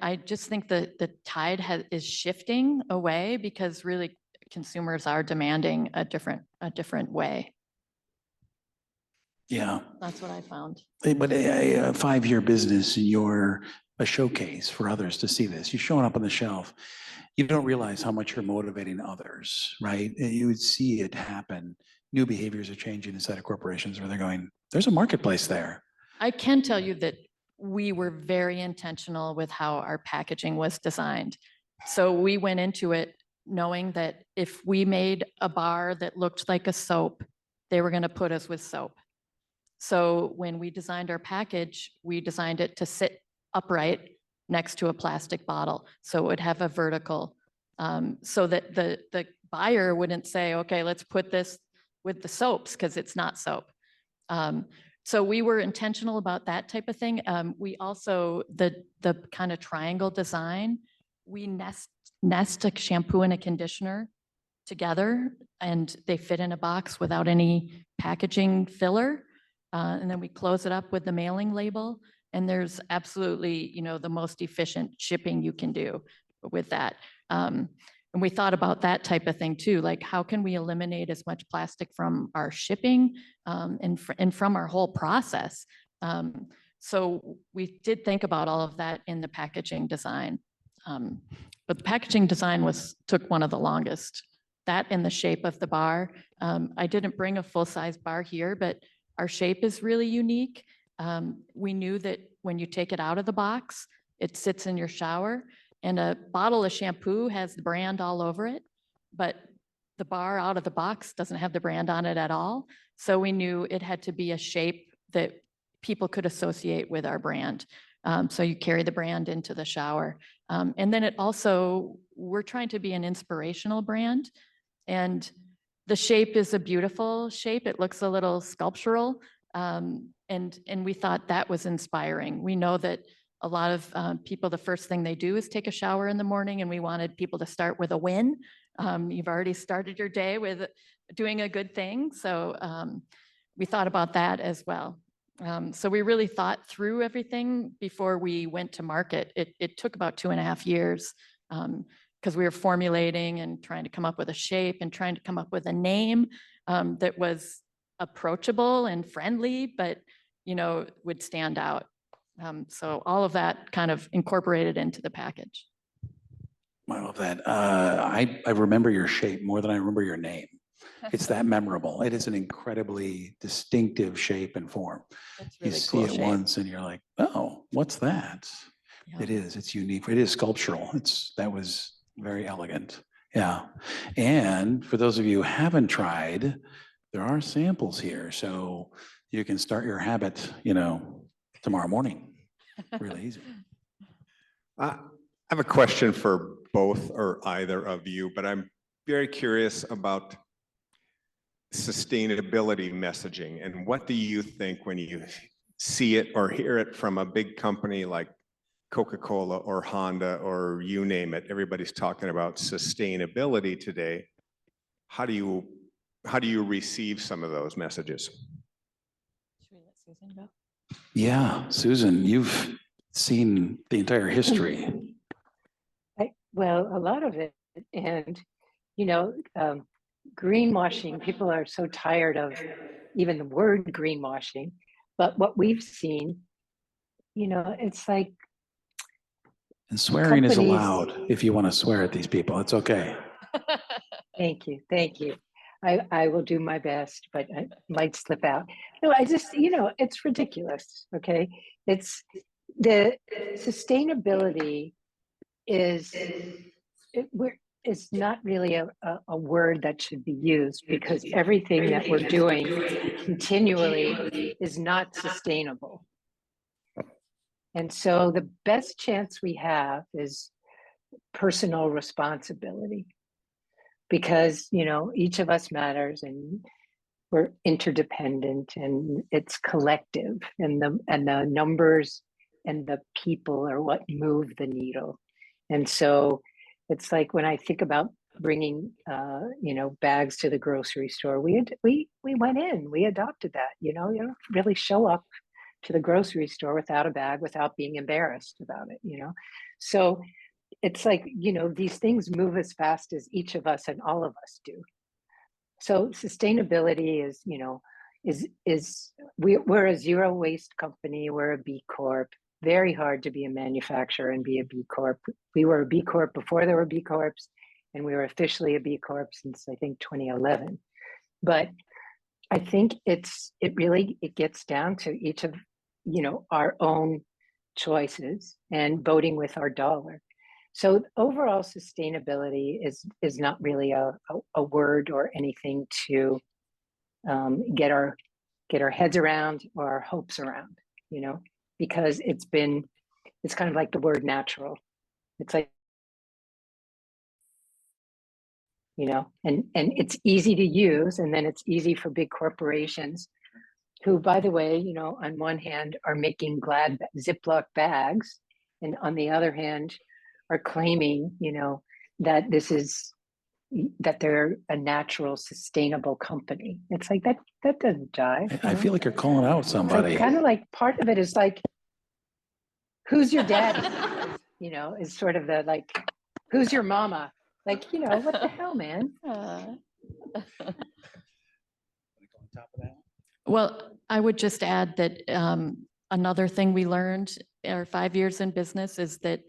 D: I just think that the tide is shifting away because really consumers are demanding a different way.
C: Yeah.
D: That's what I found.
C: But a 5-year business, and you're a showcase for others to see this. You're showing up on the shelf. You don't realize how much you're motivating others, right? You would see it happen. New behaviors are changing inside of corporations where they're going, there's a marketplace there.
D: I can tell you that we were very intentional with how our packaging was designed. So we went into it knowing that if we made a bar that looked like a soap, they were going to put us with soap. So when we designed our package, we designed it to sit upright next to a plastic bottle. So it would have a vertical, so that the buyer wouldn't say, okay, let's put this with the soaps because it's not soap. So we were intentional about that type of thing. We also, the kind of triangle design, we nest a shampoo and a conditioner together and they fit in a box without any packaging filler. And then we close it up with the mailing label. And there's absolutely, the most efficient shipping you can do with that. And we thought about that type of thing too. Like, how can we eliminate as much plastic from our shipping and from our whole process? So we did think about all of that in the packaging design. But the packaging design took one of the longest. That and the shape of the bar. I didn't bring a full-size bar here, but our shape is really unique. We knew that when you take it out of the box, it sits in your shower, and a bottle of shampoo has the brand all over it, but the bar out of the box doesn't have the brand on it at all. So we knew it had to be a shape that people could associate with our brand. So you carry the brand into the shower. And then we're trying to be an inspirational brand, and the shape is a beautiful shape. It looks a little sculptural. And we thought that was inspiring. We know that a lot of people, the first thing they do is take a shower in the morning, and we wanted people to start with a win. You've already started your day with doing a good thing. So we thought about that as well. So we really thought through everything before we went to market. It took about 2.5 years because we were formulating and trying to come up with a shape and trying to come up with a name that was approachable and friendly, but would stand out. So all of that kind of incorporated into the package.
C: I love that. I remember your shape more than I remember your name. It's that memorable. It is an incredibly distinctive shape and form.
D: It's really
C: You see
D: cool
C: it
D: shape.
C: once and you're like, oh, what's that?
D: Yeah.
C: It is. It's unique. It is sculptural. That was very elegant. Yeah. And for those of you who haven't tried, there are samples here. So you can start your habit, tomorrow morning. Really easy.
G: I have a question for both or either of you, but I'm very curious about sustainability messaging. And what do you think when you see it or hear it from a big company like Coca-Cola or Honda or you name it? Everybody's talking about sustainability today. How do you receive some of those messages?
D: Should we let Susan go?
C: Yeah, Susan, you've seen the entire history.
E: Well, a lot of it, and you know, greenwashing, people are so tired of even the word greenwashing, but what we've seen, you know, it's like
C: And swearing is
E: companies-
C: allowed if you want to swear at these people. It's okay.
E: Thank you, thank you. I will do my best, but I might slip out. No, I just, you know, it's ridiculous, okay? It's the sustainability is, it's not really a word that should be used because everything that we're doing continually is not sustainable. And so the best chance we have is personal responsibility because, you know, each of us matters and we're interdependent and it's collective and the numbers and the people are what move the needle. And so it's like when I think about bringing, you know, bags to the grocery store, we went in, we adopted that, you don't really show up to the grocery store without a bag, without being embarrassed about it, you know? So it's like, you know, these things move as fast as each of us and all of us do. So sustainability is, you know, we're a zero waste company, we're a B Corp. Very hard to be a manufacturer and be a B Corp. We were a B Corp before there were B Corps, and we were officially a B Corp since I think 2011. But I think it gets down to each of, you know, our own choices and voting with our dollar. So overall sustainability is not really a word or anything to get our heads around or our hopes around, you know, because it's kind of like the word natural. It's like, you know, and it's easy to use, and then it's easy for big corporations who, by the way, you know, on one hand are making Glad Ziploc bags, and on the other hand are claiming, you know, that they're a natural, sustainable company. It's like that doesn't jive.
C: I feel like you're calling out somebody.
E: Like, kind of like part of it is like, who's your daddy? You know, is sort of the like, who's your mama? Like, you know, what the hell, man?
D: Well, I would just add that another thing we learned in our 5 years in business is that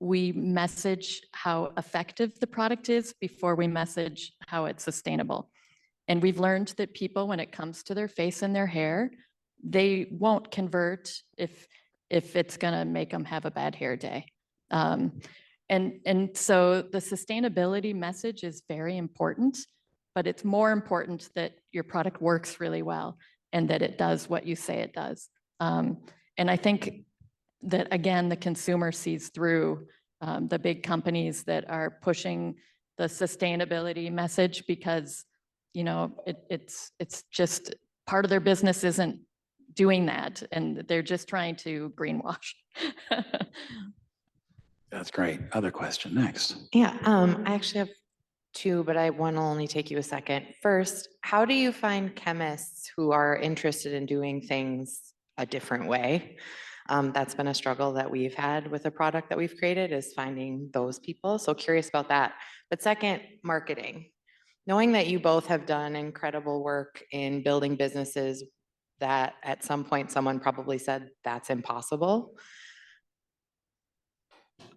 D: we message how effective the product is before we message how it's sustainable. And we've learned that people, when it comes to their face and their hair, they won't convert if it's gonna make them have a bad hair day. And so the sustainability message is very important, but it's more important that your product works really well and that it does what you say it does. And I think that, again, the consumer sees through the big companies that are pushing the sustainability message because, you know, it's just part of their business isn't doing that, and they're just trying to greenwash.
C: That's great. Other question next.
H: Yeah, I actually have two, but one will only take you a second. First, how do you find chemists who are interested in doing things a different way? That's been a struggle that we've had with a product that we've created, is finding those people. So curious about that. But second, marketing. Knowing that you both have done incredible work in building businesses that at some point someone probably said that's impossible.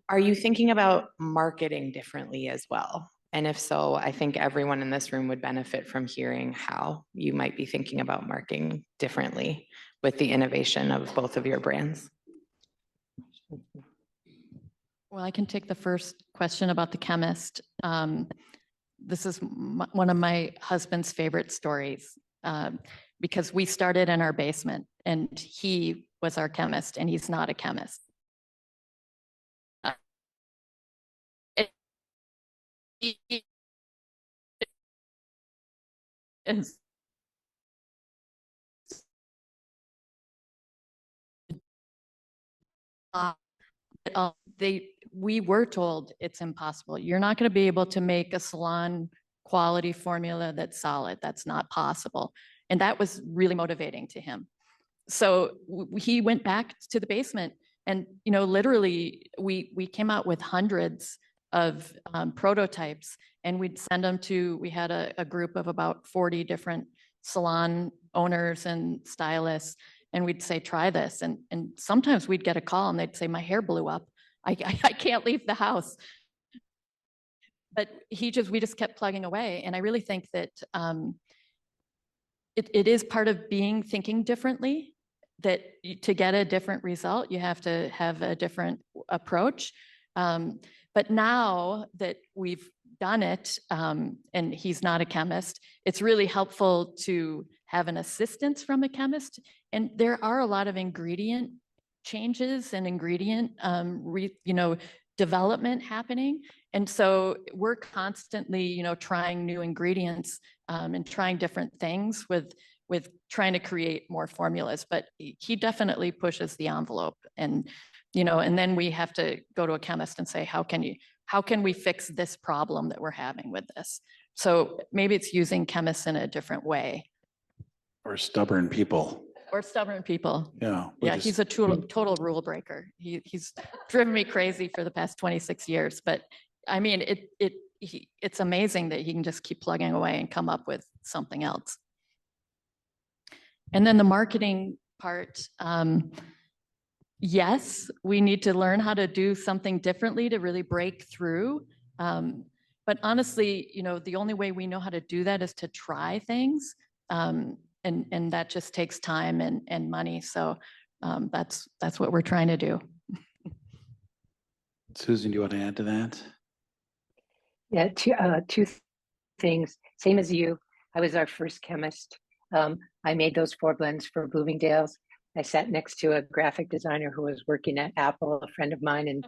H: Are you thinking about marketing differently as well? And if so, I think everyone in this room would benefit from hearing how you might be thinking about marketing differently with the innovation of both of your brands.
D: Well, I can take the first question about the chemist. This is one of my husband's favorite stories because we started in our basement and he was our chemist and he's not a chemist. is we were told it's impossible. You're not going to be able to make a salon quality formula that's solid. That's not possible. And that was really motivating to him. So he went back to the basement and, literally we came out with hundreds of prototypes, and we'd send them to, we had a group of about 40 different salon owners and stylists, and we'd say, try this. And sometimes we'd get a call and they'd say, my hair blew up. I can't leave the house. But we just kept plugging away. And I really think that it is part of thinking differently, that to get a different result, you have to have a different approach. But now that we've done it, and he's not a chemist, it's really helpful to have an assistance from a chemist. And there are a lot of ingredient changes and ingredient, development happening. And so we're constantly, trying new ingredients and trying different things with trying to create more formulas. But he definitely pushes the envelope, and and then we have to go to a chemist and say, how can we fix this problem that we're having with this? So maybe it's using chemists in a different way.
C: Or stubborn people.
D: Or stubborn people.
C: Yeah.
D: Yeah, he's a total rule breaker. He's driven me crazy for the past 26 years. But I mean, it's amazing that he can just keep plugging away and come up with something else. And then the marketing part, yes, we need to learn how to do something differently to really break through. But honestly, the only way we know how to do that is to try things. And that just takes time and money. So that's what we're trying to do.
C: Susan, do you want to add to that?
E: Yeah, two things. Same as you. I was our first chemist. I made those 4 blends for Bloomingdale's. I sat next to a graphic designer who was working at Apple, a friend of mine, and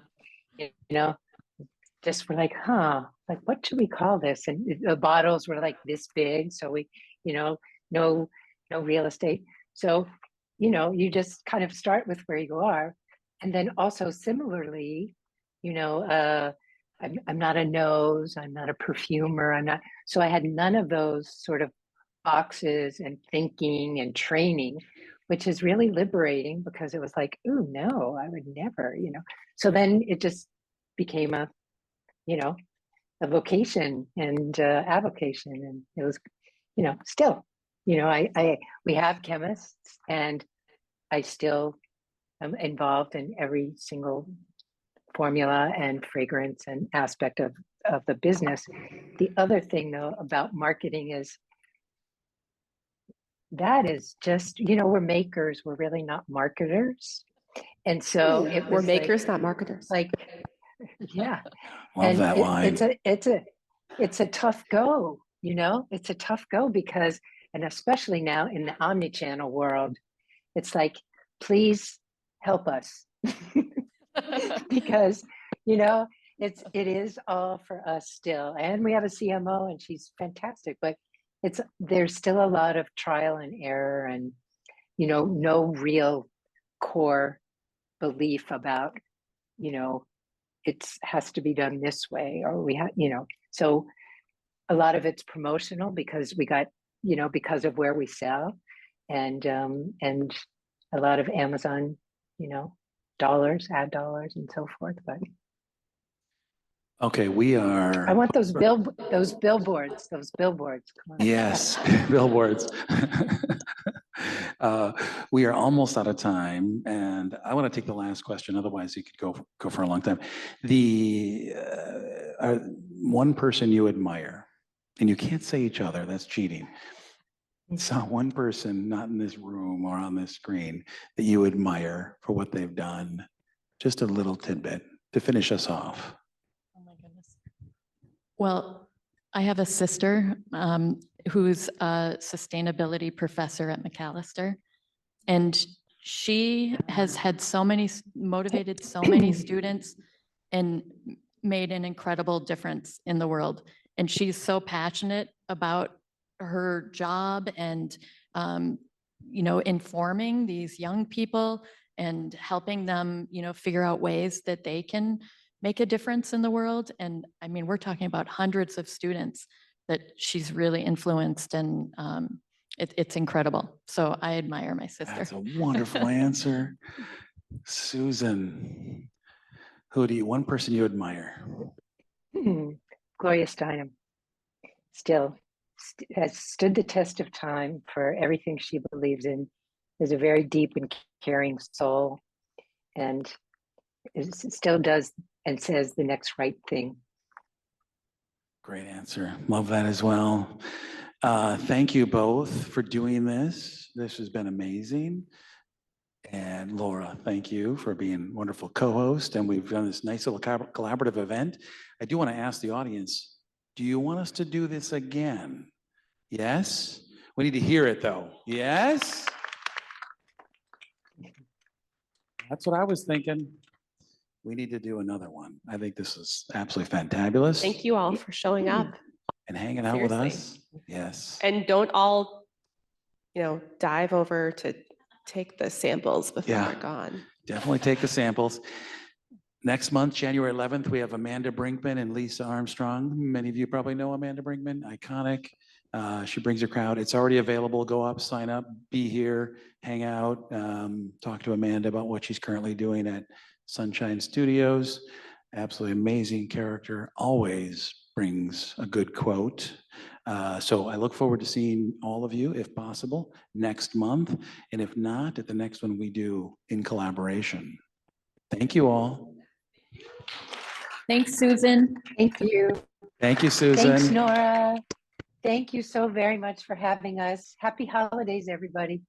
E: just were like, like what should we call this? And the bottles were like this big, so we, no real estate. So, you just kind of start with where you are, and then also similarly, I'm not a nose, I'm not a perfumer, so I had none of those sort of boxes and thinking and training, which is really liberating, because it was like, oh no, I would never, So then it just became a vocation and avocation, and it was, still, we have chemists, and I still am involved in every single formula and fragrance and aspect of the business. The other thing though about marketing is that is just, we're makers, we're really not marketers. And so
A: We're makers, not marketers.
E: Like, yeah.
C: Love that line.
E: It's a tough go, it's a tough go, because, and especially now in the omni-channel world, it's like, please help us. Because, it is all for us still. And we have a CMO and she's fantastic, but there's still a lot of trial and error, and, no real core belief about, it has to be done this way, or we have, so a lot of it's promotional because we got, because of where we sell, and a lot of Amazon, dollars, ad dollars, and so forth. But
C: okay, we are.
E: I want those billboards. Come on.
C: Yes, billboards. We are almost out of time, and I want to take the last question. Otherwise, you could go for a long time. One person you admire, and you can't say each other. That's cheating. So one person, not in this room or on this screen, that you admire for what they've done. Just a little tidbit to finish us off.
D: Oh my goodness. Well, I have a sister who's a sustainability professor at McAllister, and she has had motivated so many students, and made an incredible difference in the world. And she's so passionate about her job and, informing these young people and helping them, figure out ways that they can make a difference in the world. And I mean, we're talking about hundreds of students that she's really influenced, and it's incredible. So I admire my sister.
C: That's a wonderful answer. Susan, one person you admire?
E: Gloria Steinem still has stood the test of time for everything she believes in, is a very deep and caring soul, and still does and says the next right thing.
C: Great answer. Love that as well. Thank you both for doing this. This has been amazing. And Laura, thank you for being a wonderful co-host. And we've done this nice little collaborative event. I do want to ask the audience, do you want us to do this again? Yes? We need to hear it though. Yes? That's what I was thinking. We need to do another one. I think this is absolutely fantabulous.
A: Thank you all for showing up.
C: And hanging out with
A: Seriously.
C: us. Yes.
A: And don't all, dive over to take the samples before
C: Yeah.
A: they're gone.
C: Definitely take the samples. Next month, January 11th, we have Amanda Brinkman and Lisa Armstrong. Many of you probably know Amanda Brinkman, iconic. She brings her crowd. It's already available. Go up, sign up, be here, hang out, talk to Amanda about what she's currently doing at Sunshine Studios. Absolutely amazing character, always brings a good quote. So I look forward to seeing all of you, if possible, next month. And if not, at the next one we do in collaboration. Thank you all.
D: Thanks, Susan.
E: Thank you.
C: Thank you, Susan.
E: Thanks, Nora. Thank you so very much for having us. Happy holidays, everybody.